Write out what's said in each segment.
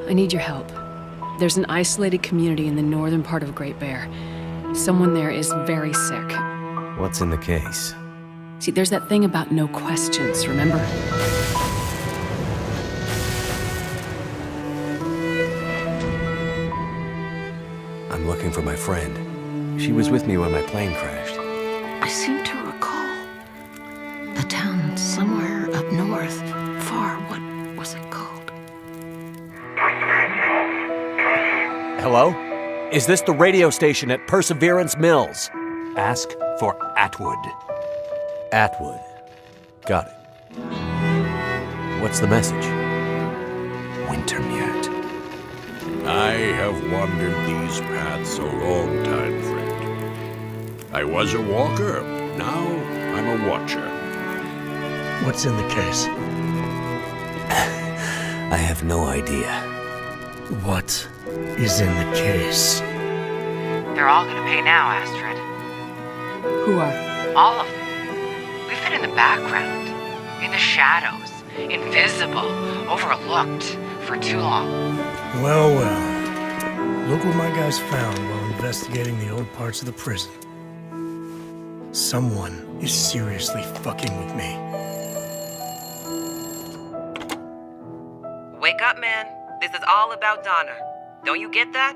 I need your help. There's an isolated community in the northern part of Great Bear. Someone there is very sick. What's in the case? See, there's that thing about no questions, remember? I'm looking for my friend. She was with me when my plane crashed. I seem to recall a town somewhere up north, far. What was it called? Hello? Is this the radio station at Perseverance Mills? Ask for Atwood. Atwood. Got it. What's the message? Wintermute. I have wandered these paths a long time, friend. I was a walker, now I'm a watcher. What's in the case? I have no idea. What is in the case? They're all gonna pay now, Astrid. Who are? All of them. We've been in the background, in the shadows, invisible, overlooked for too long. Well, well. Look what my guys found while investigating the old parts of the prison. Someone is seriously fucking with me. Wake up, man. This is all about Donna. Don't you get that?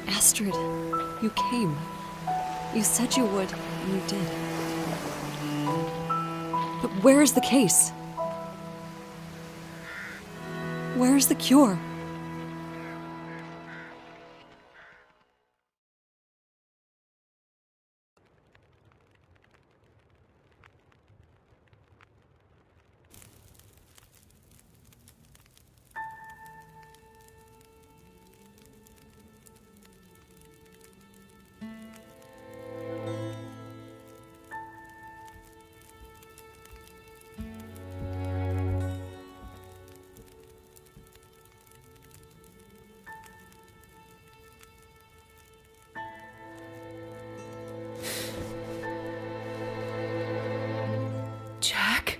Astrid, you came. You said you would, and you did. But where is the case? Where is the cure? Jack?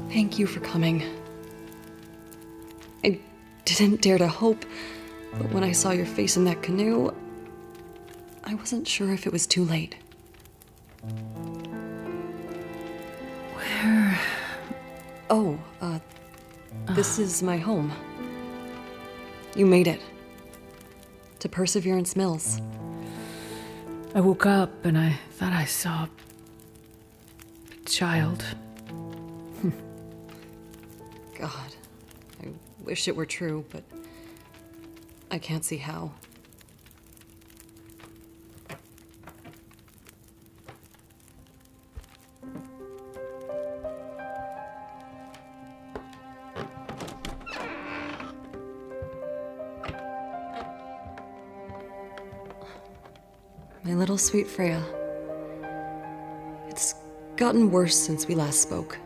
Thank you for coming. I didn't dare to hope, but when I saw your face in that canoe, I wasn't sure if it was too late. Where? Oh, this is my home. You made it. To Perseverance Mills. I woke up and I thought I saw a child. God, I wish it were true, but I can't see how. My little sweet Freya. It's gotten worse since we last spoke.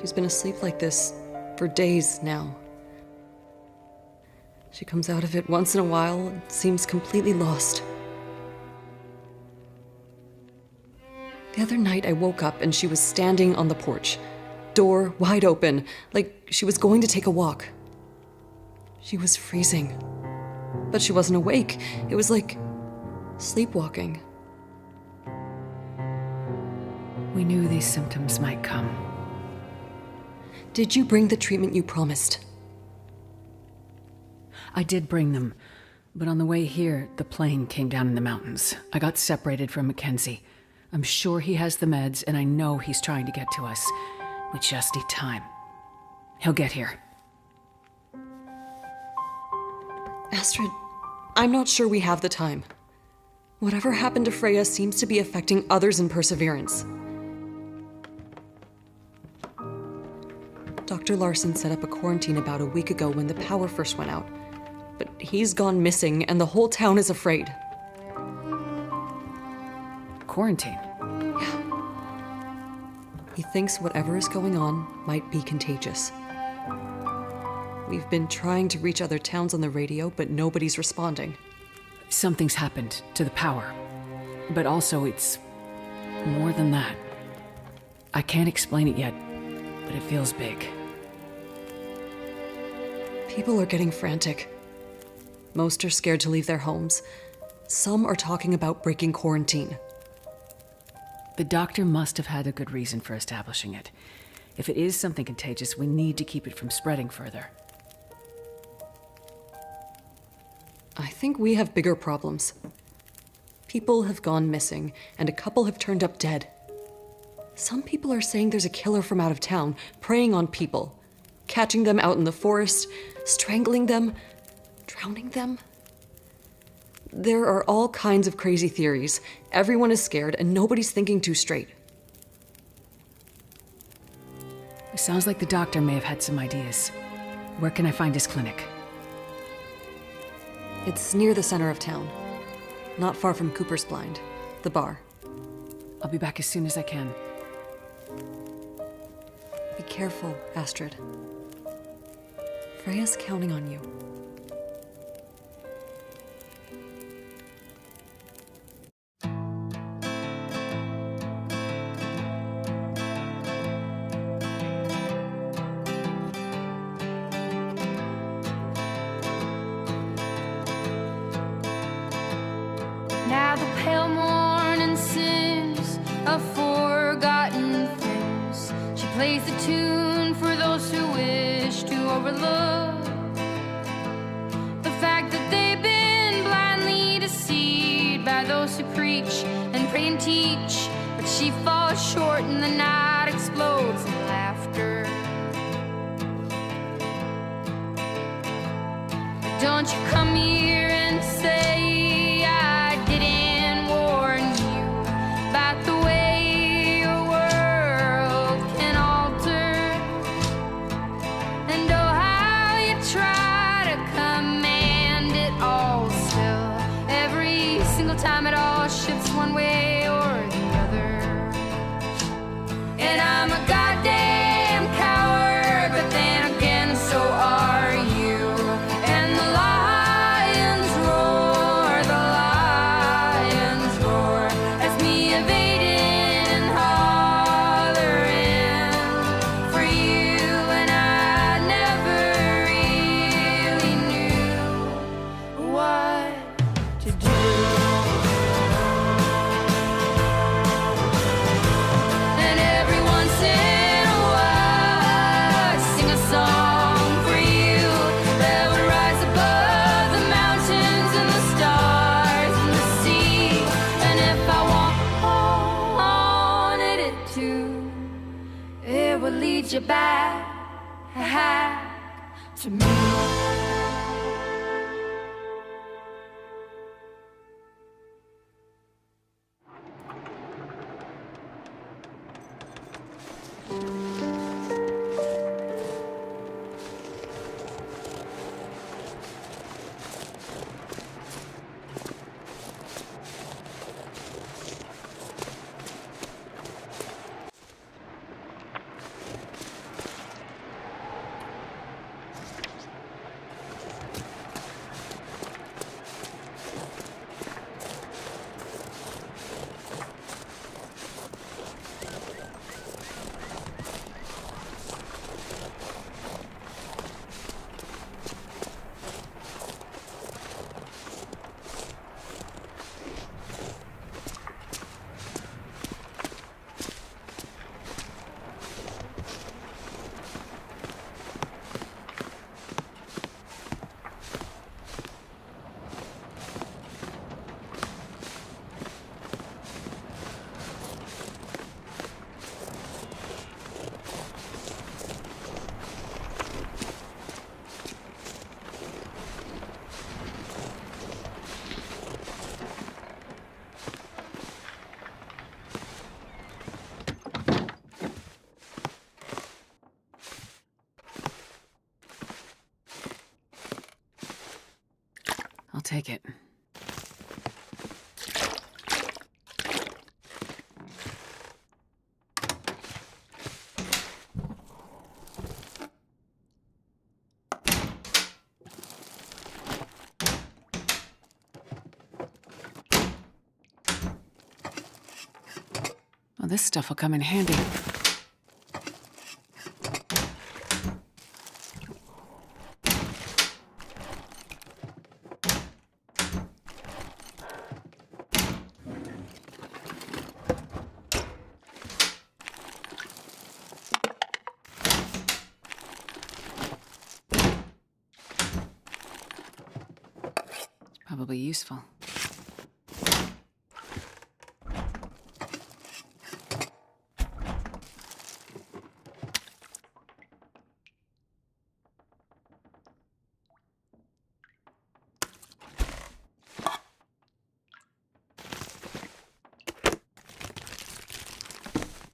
She's been asleep like this for days now. She comes out of it once in a while and seems completely lost. The other night I woke up and she was standing on the porch, door wide open, like she was going to take a walk. She was freezing, but she wasn't awake. It was like sleepwalking. We knew these symptoms might come. Did you bring the treatment you promised? I did bring them, but on the way here, the plane came down in the mountains. I got separated from Mackenzie. I'm sure he has the meds, and I know he's trying to get to us. We just need time. He'll get here. Astrid, I'm not sure we have the time. Whatever happened to Freya seems to be affecting others in Perseverance. Dr. Larson set up a quarantine about a week ago when the power first went out. But he's gone missing, and the whole town is afraid. Quarantine? He thinks whatever is going on might be contagious. We've been trying to reach other towns on the radio, but nobody's responding. Something's happened to the power. But also, it's more than that. I can't explain it yet, but it feels big. People are getting frantic. Most are scared to leave their homes. Some are talking about breaking quarantine. The doctor must have had a good reason for establishing it. If it is something contagious, we need to keep it from spreading further. I think we have bigger problems. People have gone missing, and a couple have turned up dead. Some people are saying there's a killer from out of town, preying on people, catching them out in the forest, strangling them, drowning them. There are all kinds of crazy theories. Everyone is scared, and nobody's thinking too straight. It sounds like the doctor may have had some ideas. Where can I find his clinic? It's near the center of town, not far from Cooper's Blind, the bar. I'll be back as soon as I can. Be careful, Astrid. Freya's counting on you. Now the pale morning sings of forgotten things. She plays the tune for those who wish to overlook the fact that they've been blindly deceived by those who preach and pray and teach. But she falls short and the night explodes in laughter. But don't you come here and say time it all shifts one way or the other. And I'm a goddamn coward, but then again so are you. And the lions roar as me evading and hollering for you. And I never really knew what to do. Lead you back to me. take it. Well, this stuff will come in handy. Probably useful.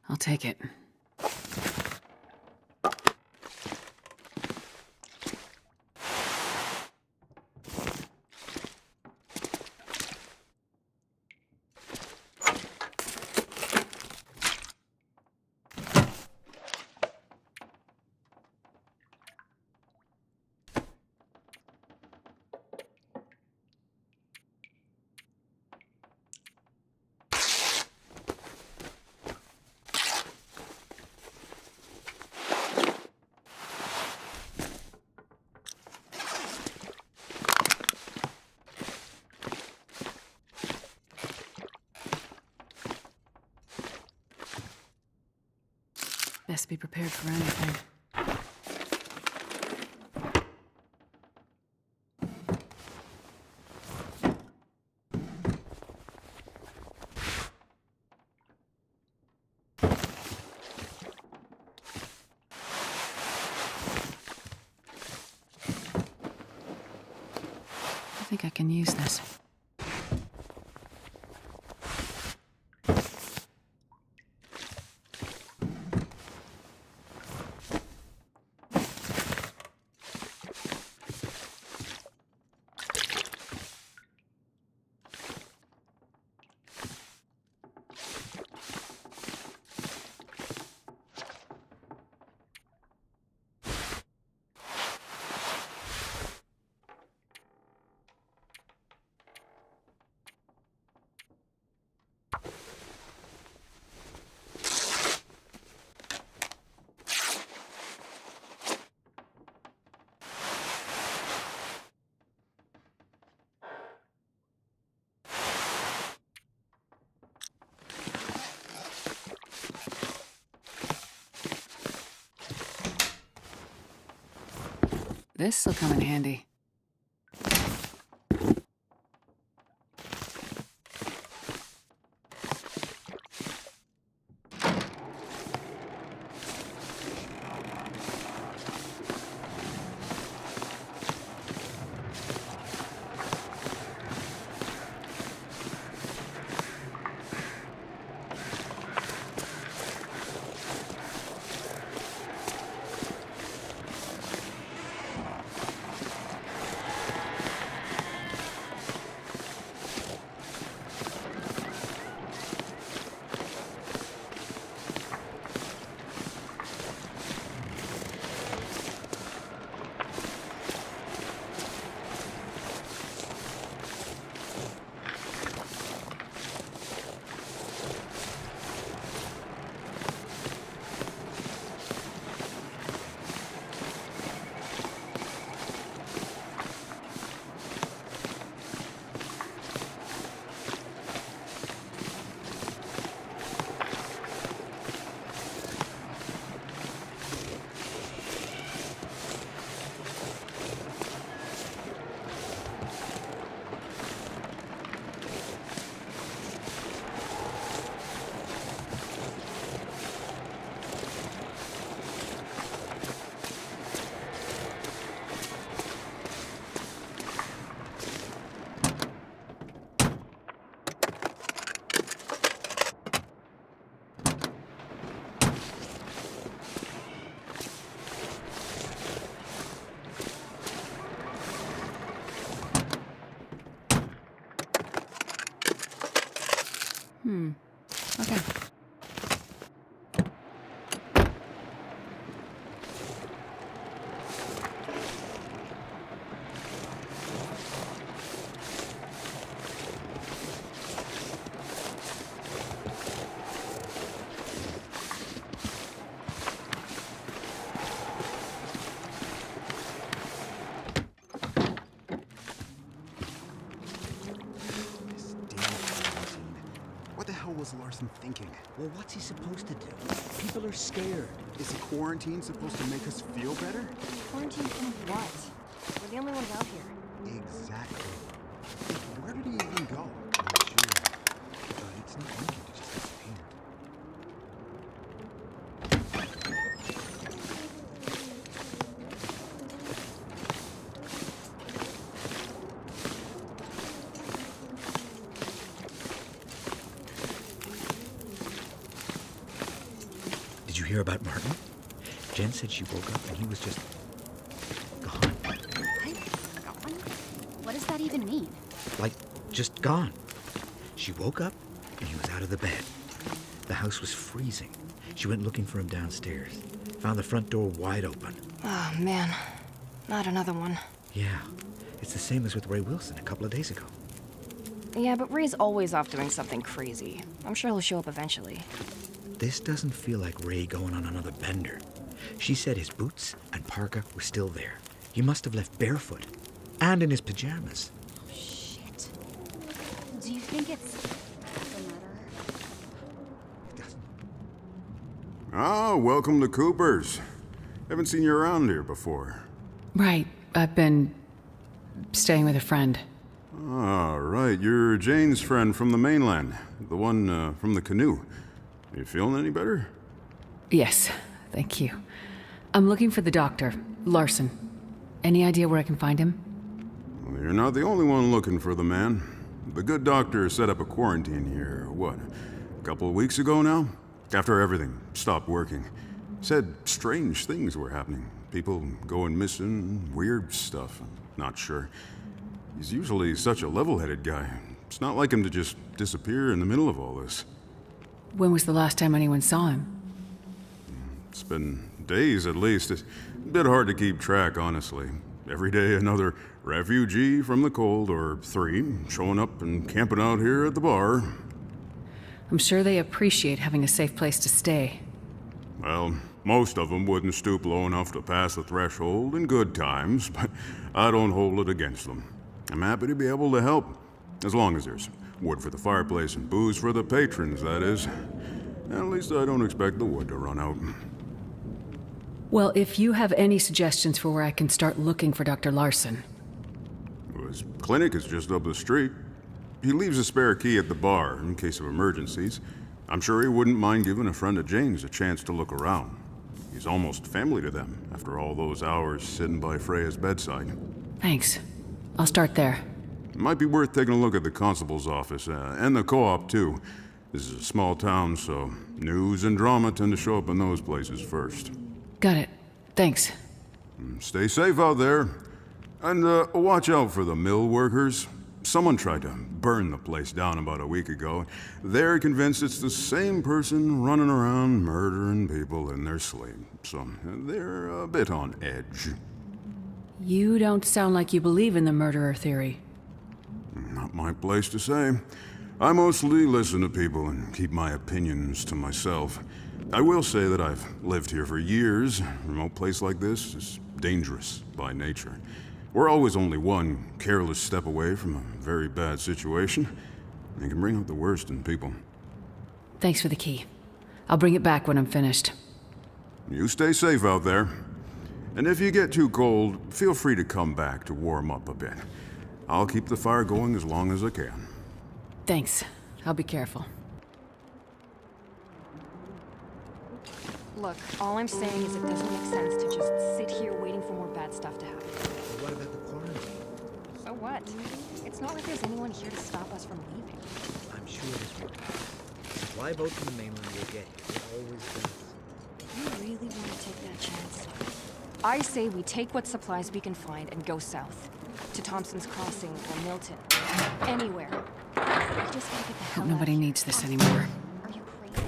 I'll take it. Best be prepared for anything. I think I can use this. This'll come in handy. is Larson thinking? Well, what's he supposed to do? People are scared. Is quarantine supposed to make us feel better? Quarantine from what? We're the only ones out here. Exactly. Where did he even go? I'm sure. But it's not like him to just disappear. Did you hear about Martin? Jen said she woke up and he was just gone. What? Gone? What does that even mean? Like, just gone. She woke up and he was out of the bed. The house was freezing. She went looking for him downstairs. Found the front door wide open. Oh, man. Not another one. Yeah, it's the same as with Ray Wilson a couple of days ago. Yeah, but Ray's always off doing something crazy. I'm sure he'll show up eventually. This doesn't feel like Ray going on another bender. She said his boots and parka were still there. He must have left barefoot. And in his pajamas. Oh, shit. Do you think it's the matter? Ah, welcome to Cooper's. Haven't seen you around here before. Right. I've been staying with a friend. Ah, right. You're Jane's friend from the mainland. The one from the canoe. You feeling any better? Yes, thank you. I'm looking for the doctor, Larson. Any idea where I can find him? Well, you're not the only one looking for the man. The good doctor set up a quarantine here, what, a couple of weeks ago now? After everything stopped working. Said strange things were happening. People going missing, weird stuff. Not sure. He's usually such a level-headed guy. It's not like him to just disappear in the middle of all this. When was the last time anyone saw him? It's been days at least. It's a bit hard to keep track, honestly. Every day another refugee from the cold, or 3, showing up and camping out here at the bar. I'm sure they appreciate having a safe place to stay. Well, most of them wouldn't stoop low enough to pass the threshold in good times, but I don't hold it against them. I'm happy to be able to help, as long as there's wood for the fireplace and booze for the patrons, that is. At least I don't expect the wood to run out. Well, if you have any suggestions for where I can start looking for Dr. Larson. His clinic is just up the street. He leaves a spare key at the bar in case of emergencies. I'm sure he wouldn't mind giving a friend of Jane's a chance to look around. He's almost family to them after all those hours sitting by Freya's bedside. Thanks. I'll start there. Might be worth taking a look at the constable's office, and the co-op too. This is a small town, so news and drama tend to show up in those places first. Got it. Thanks. Stay safe out there. And watch out for the mill workers. Someone tried to burn the place down about a week ago. They're convinced it's the same person running around murdering people in their sleep. So they're a bit on edge. You don't sound like you believe in the murderer theory. Not my place to say. I mostly listen to people and keep my opinions to myself. I will say that I've lived here for years. A remote place like this is dangerous by nature. We're always only one careless step away from a very bad situation. It can bring out the worst in people. Thanks for the key. I'll bring it back when I'm finished. You stay safe out there. And if you get too cold, feel free to come back to warm up a bit. I'll keep the fire going as long as I can. Thanks. I'll be careful. Look, all I'm saying is it doesn't make sense to just sit here waiting for more bad stuff to happen. What about the quarantine? So what? It's not like there's anyone here to stop us from leaving. I'm sure this will pass. Supply boat from the mainland will get here. It always does. You really want to take that chance? I say we take what supplies we can find and go south. To Thompson's Crossing or Milton. Anywhere. We just gotta get the hell Hope nobody out of needs this anymore. Are you crazy?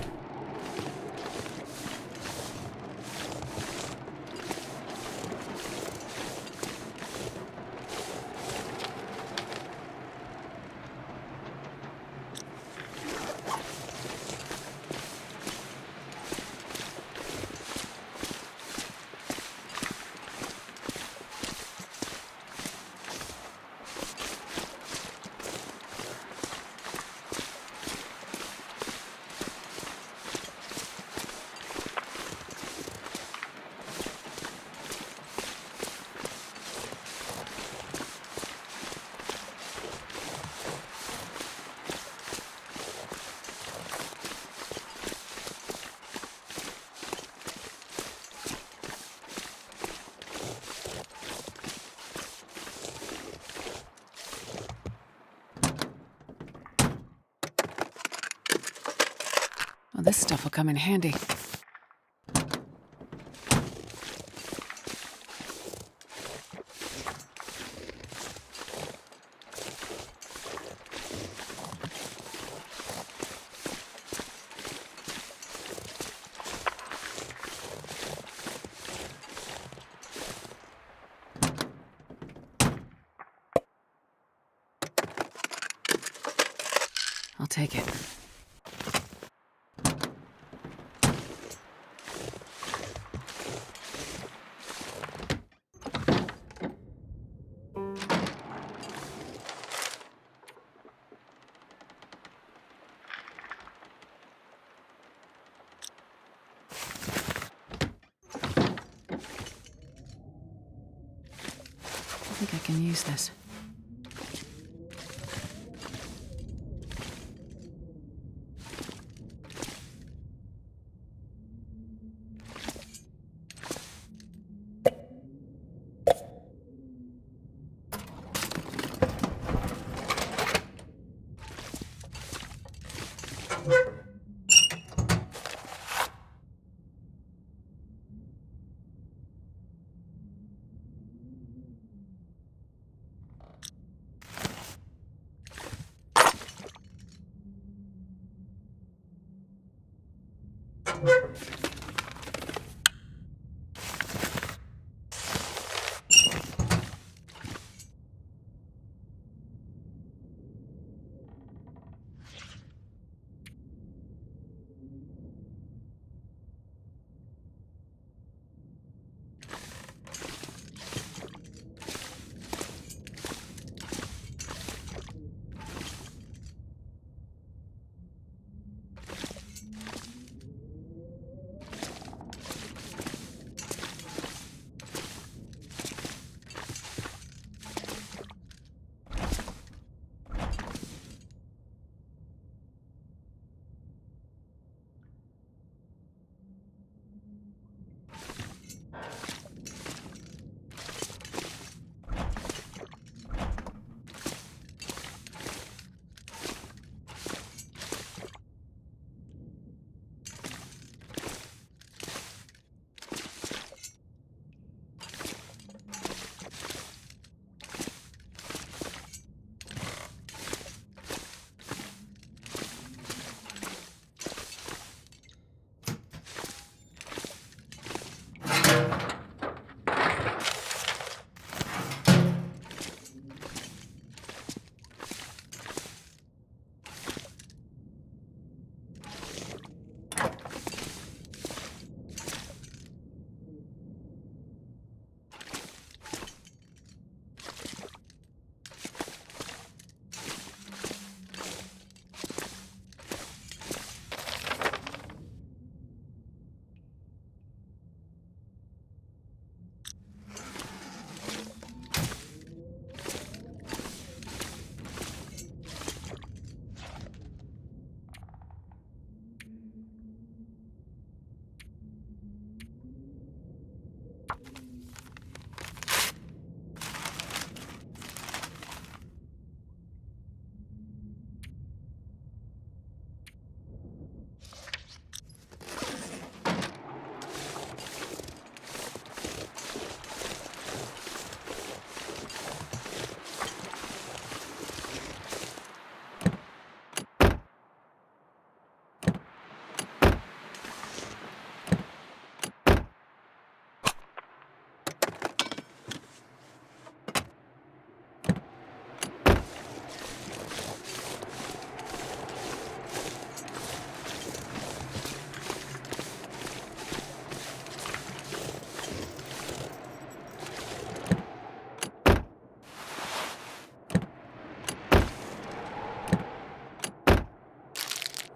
come in handy. I'll take it. I think I can use this.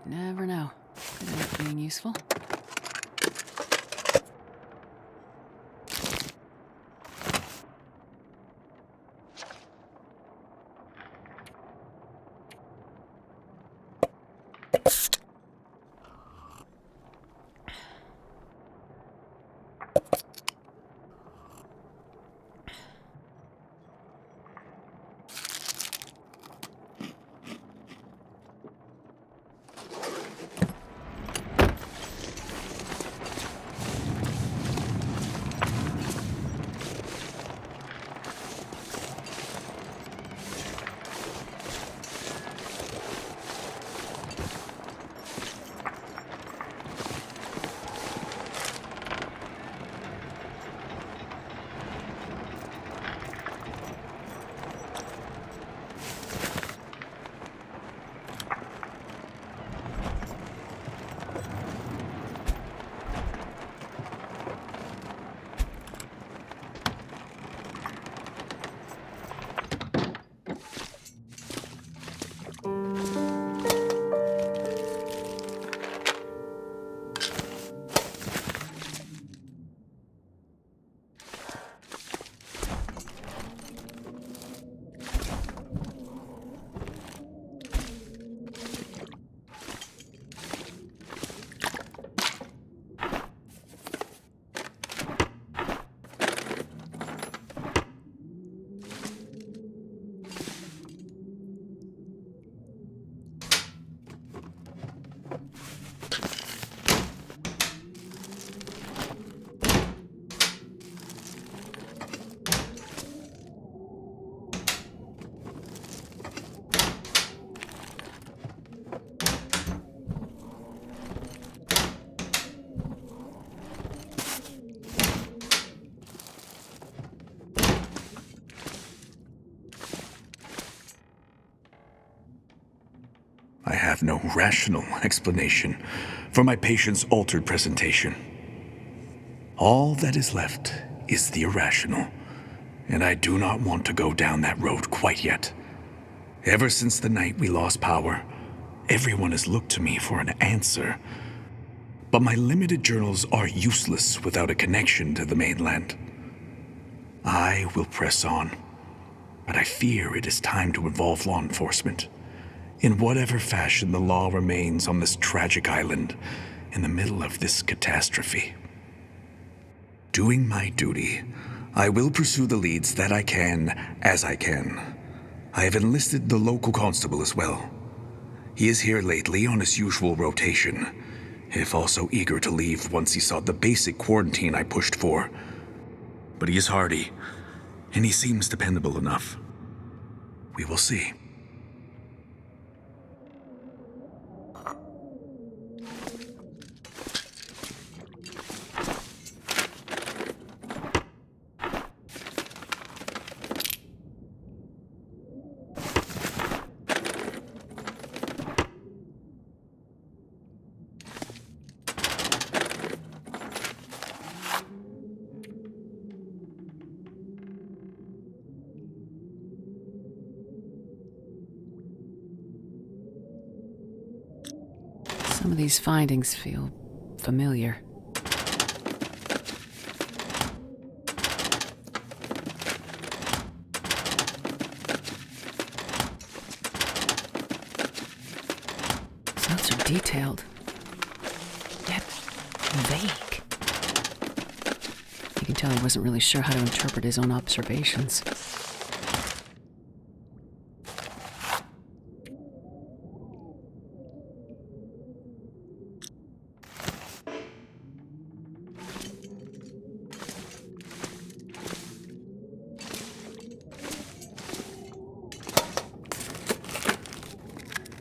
Never know. Could end up being useful. have no rational explanation for my patient's altered presentation. All that is left is the irrational, and I do not want to go down that road quite yet. Ever since the night we lost power, everyone has looked to me for an answer. But my limited journals are useless without a connection to the mainland. I will press on, but I fear it is time to involve law enforcement. In whatever fashion the law remains on this tragic island in the middle of this catastrophe. Doing my duty, I will pursue the leads that I can as I can. I have enlisted the local constable as well. He is here lately on his usual rotation, if also eager to leave once he saw the basic quarantine I pushed for. But he is hardy, and he seems dependable enough. We will see. Some of these findings feel familiar. These notes are detailed, yet vague. You can tell he wasn't really sure how to interpret his own observations.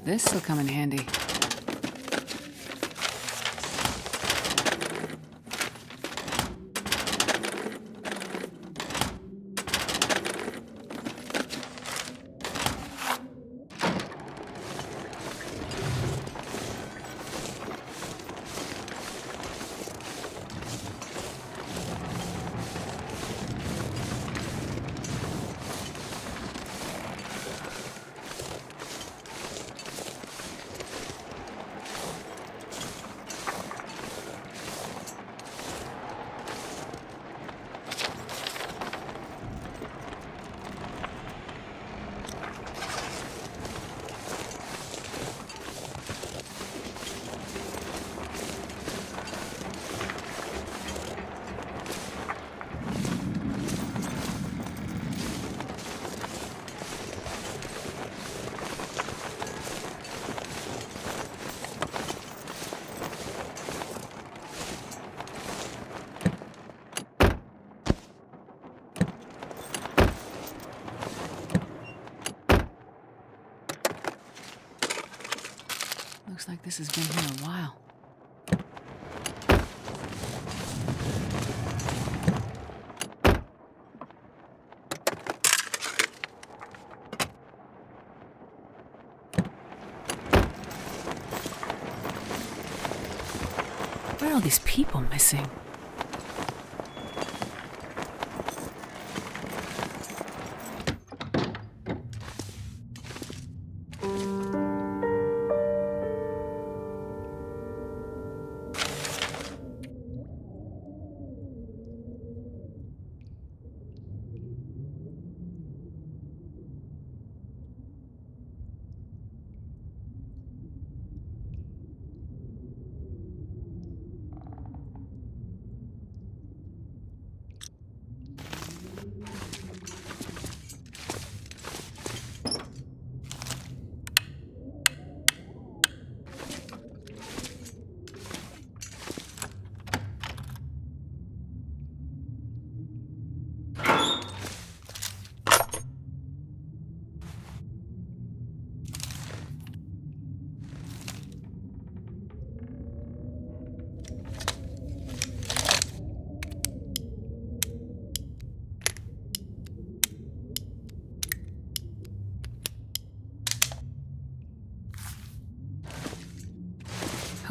This'll come in handy. Looks like this has been here a while. Where are all these people missing?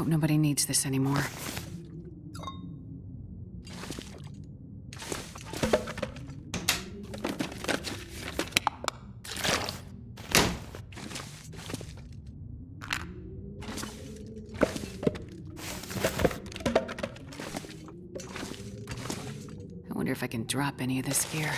Hope nobody needs this anymore. I wonder if I can drop any of this gear.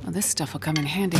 Well, this stuff will come in handy.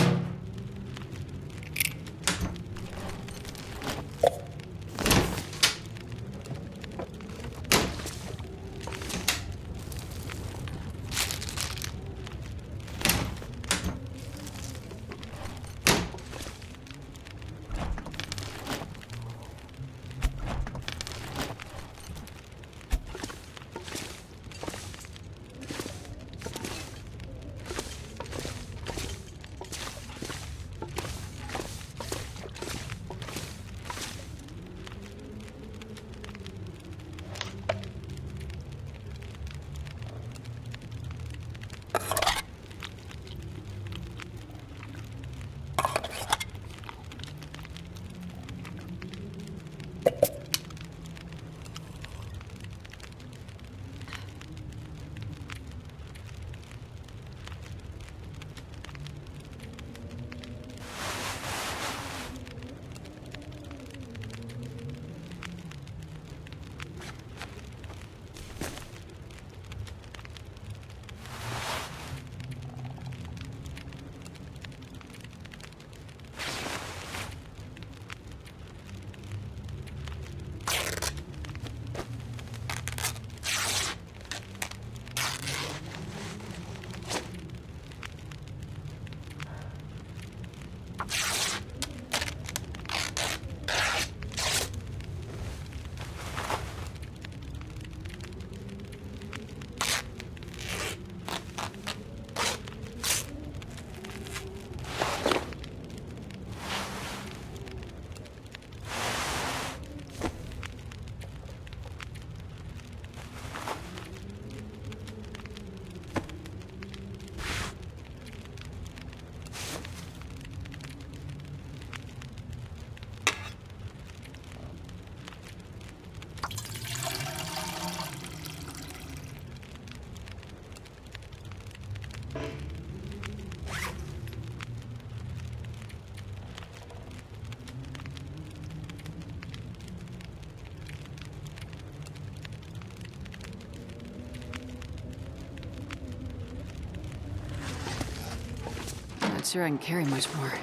Not sure I can carry much more.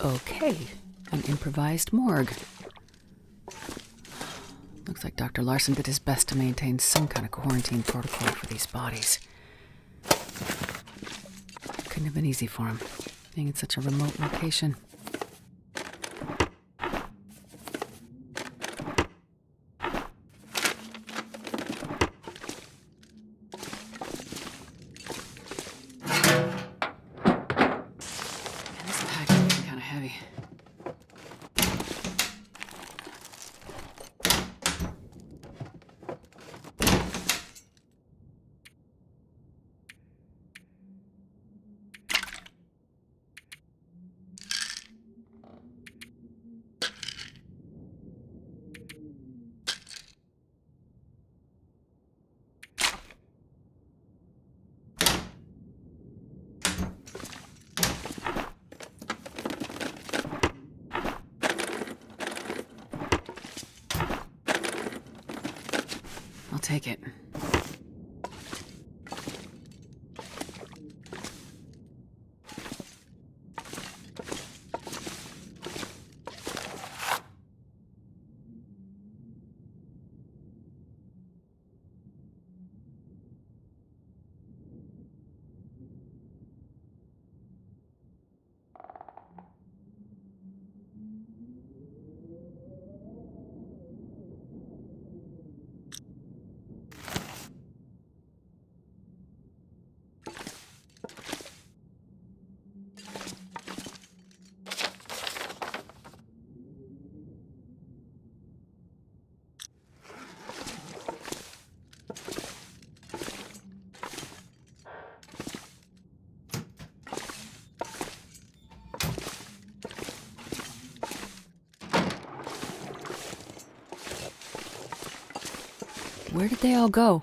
Okay, an improvised morgue. Looks like Dr. Larson did his best to maintain some kind of quarantine protocol for these bodies. Couldn't have been easy for him, being in such a remote location. I'll take it. Where did they all go?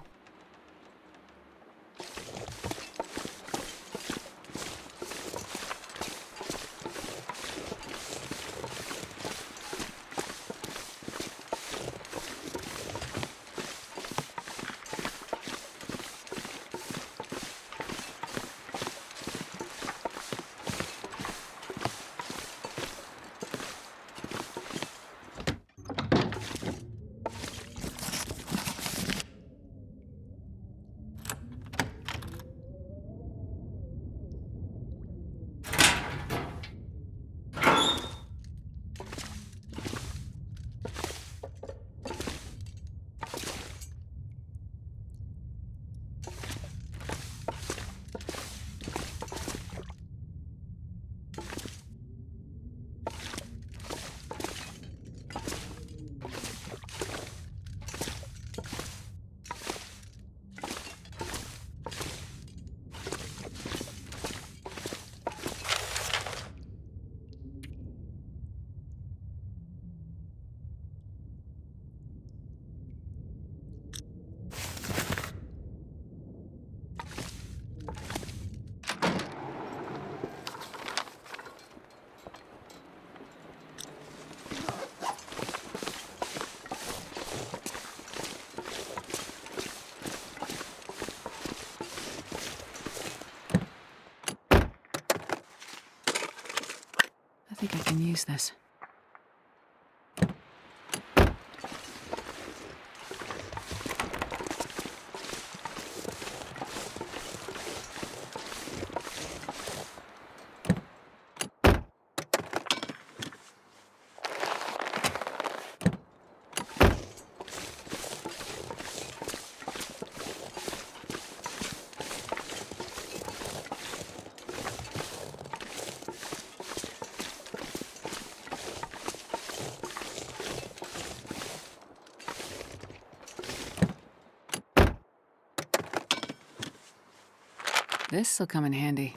I think I can use this. This'll come in handy.